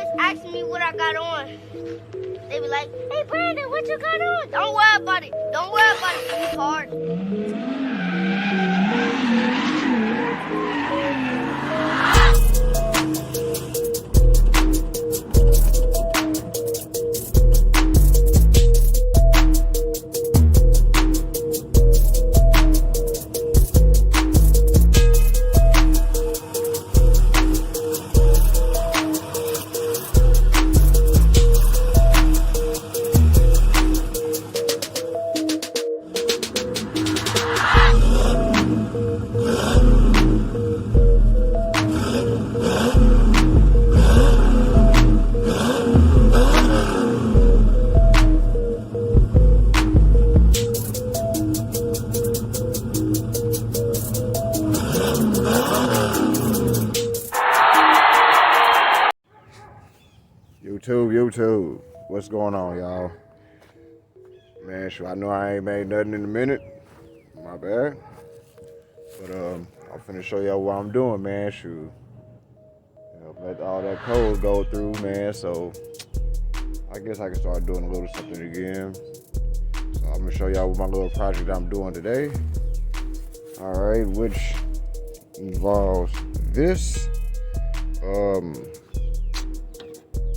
always asking me what I got on. They be like, hey, Brandon, what you got on? Don't worry about it. Don't worry about it. It's hard. YouTube, what's going on, y'all? Man, I know I ain't made nothing in a minute. My bad. But I'm finna show y'all what I'm doing, man. Let all that code go through, man. So I guess I can start doing a little something again. So I'm gonna show y'all what my little project I'm doing today. All right, which involves this.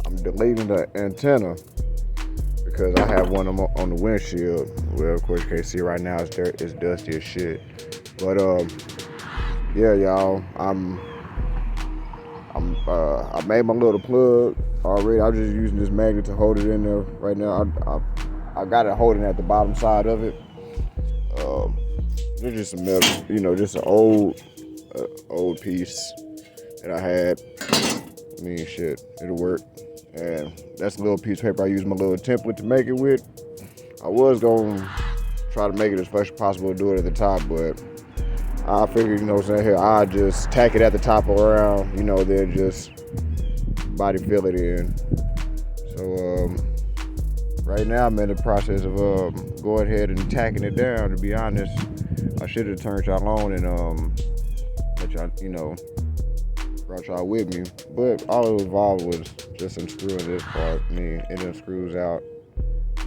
I'm deleting the antenna because I have one on the windshield. Well, of course you can't see it right now. It's dusty as shit. But yeah, y'all. I made my little plug already. I'm just using this magnet to hold it in there right now. I got it holding at the bottom side of it. It's just some metal, just an old piece that I had. I mean, shit, it'll work. And that's a little piece of paper I used my little template to make it with. I was gonna try to make it as fresh as possible, do it at the top, but I figured, here, I'll just tack it at the top around, then just body fill it in. So right now I'm in the process of going ahead and tacking it down. To be honest, I should have turned y'all on and let y'all, brought y'all with me. But all it involved was just unscrewing this part. It unscrews out.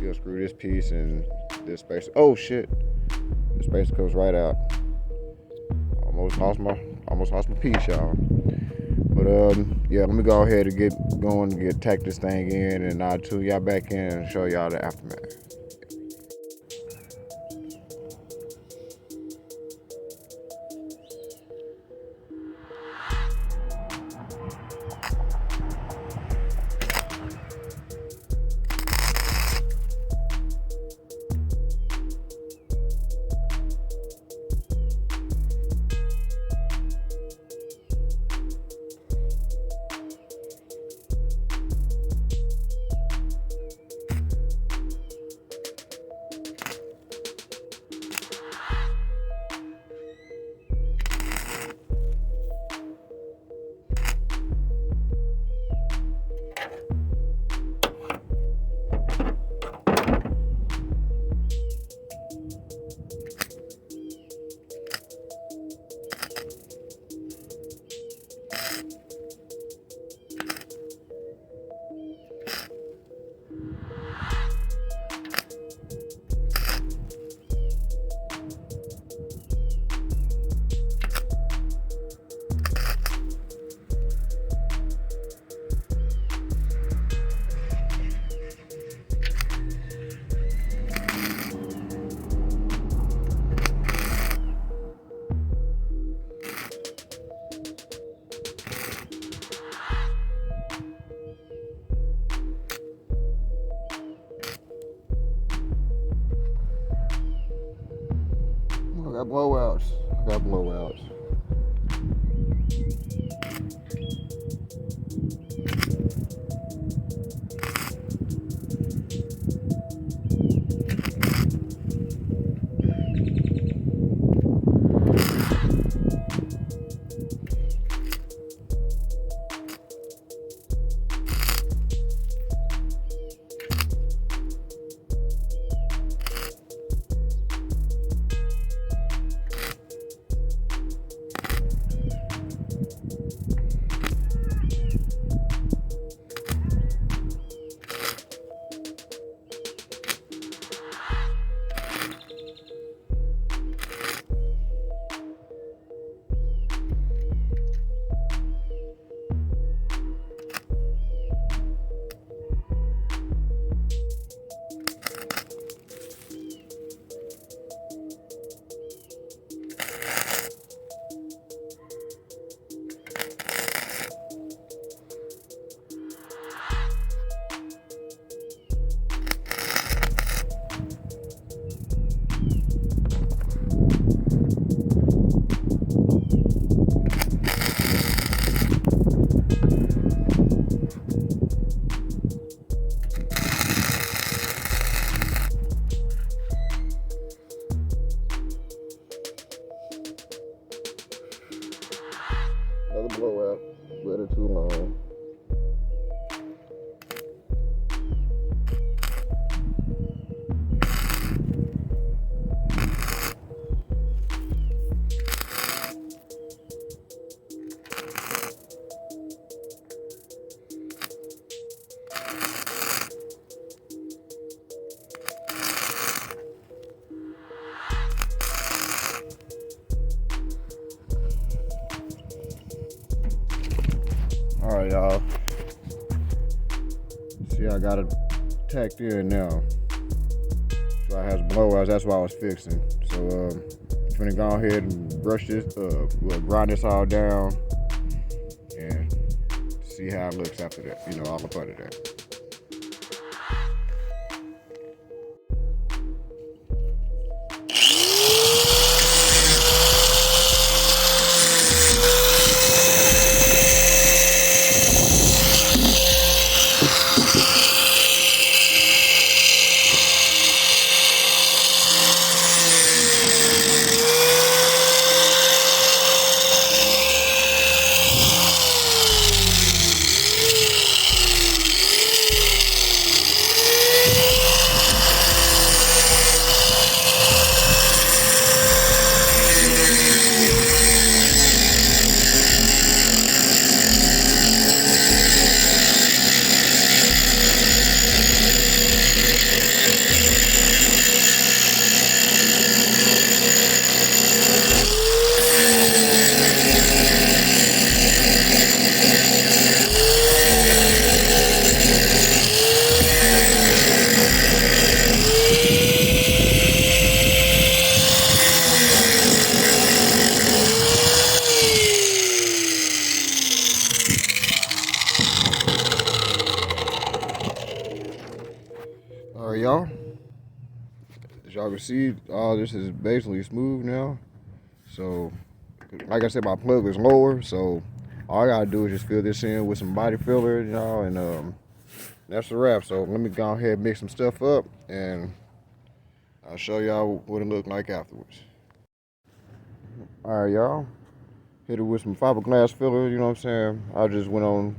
You unscrew this piece and this space. Oh shit! This space comes right out. Almost lost my piece, y'all. But yeah, let me go ahead and get going and tack this thing in, and I'll tune y'all back in and show y'all the aftermath. I got blowouts. Alright, y'all. See, I got it tacked in now. So I have blowouts, that's what I was fixing. So I'm gonna go ahead and brush this, we'll grind this all down and see how it looks after that, you know, all up under that. Alright, y'all. As y'all can see, all this is basically smooth now. So, like I said, my plug is lower, so all I gotta do is just fill this in with some body filler, y'all, and that's a wrap. So let me go ahead and mix some stuff up, and I'll show y'all what it looked like afterwards. Alright, y'all. Hit it with some fiberglass filler, you know what I'm saying? I just went on,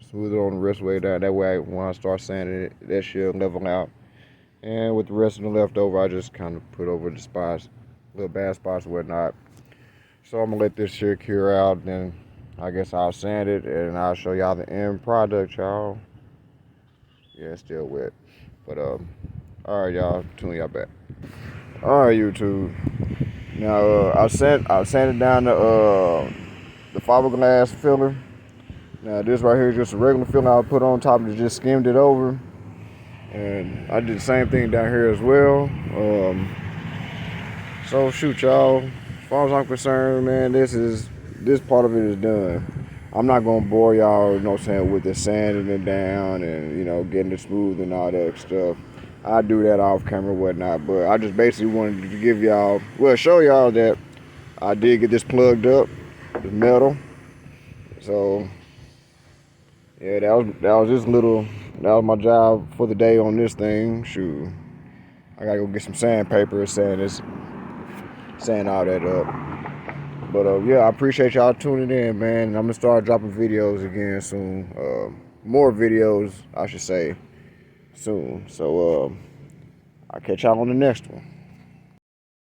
smooth it on the rest of the way down. That way, when I start sanding it, that should level out. And with the rest of the leftover, I just kind of put over the spots, little bad spots and whatnot. So I'm gonna let this shit cure out, then I guess I'll sand it and I'll show y'all the end product, y'all. Yeah, it's still wet. But alright, y'all, tune y'all back. Alright, YouTube. Now I sanded down the fiberglass filler. Now this right here is just a regular filler I put on top and just skimmed it over. And I did the same thing down here as well. So shoot, y'all. As far as I'm concerned, man, this part of it is done. I'm not gonna bore y'all, you know what I'm saying, with the sanding it down and, you know, getting it smooth and all that stuff. I do that off camera and whatnot, but I just basically wanted to give y'all, well, show y'all that I did get this plugged up, the metal. So yeah, that was my job for the day on this thing. Shoot, I gotta go get some sandpaper and sand all that up. But yeah, I appreciate y'all tuning in, man. I'm gonna start dropping videos again soon. More videos, I should say, soon. So I'll catch y'all on the next one.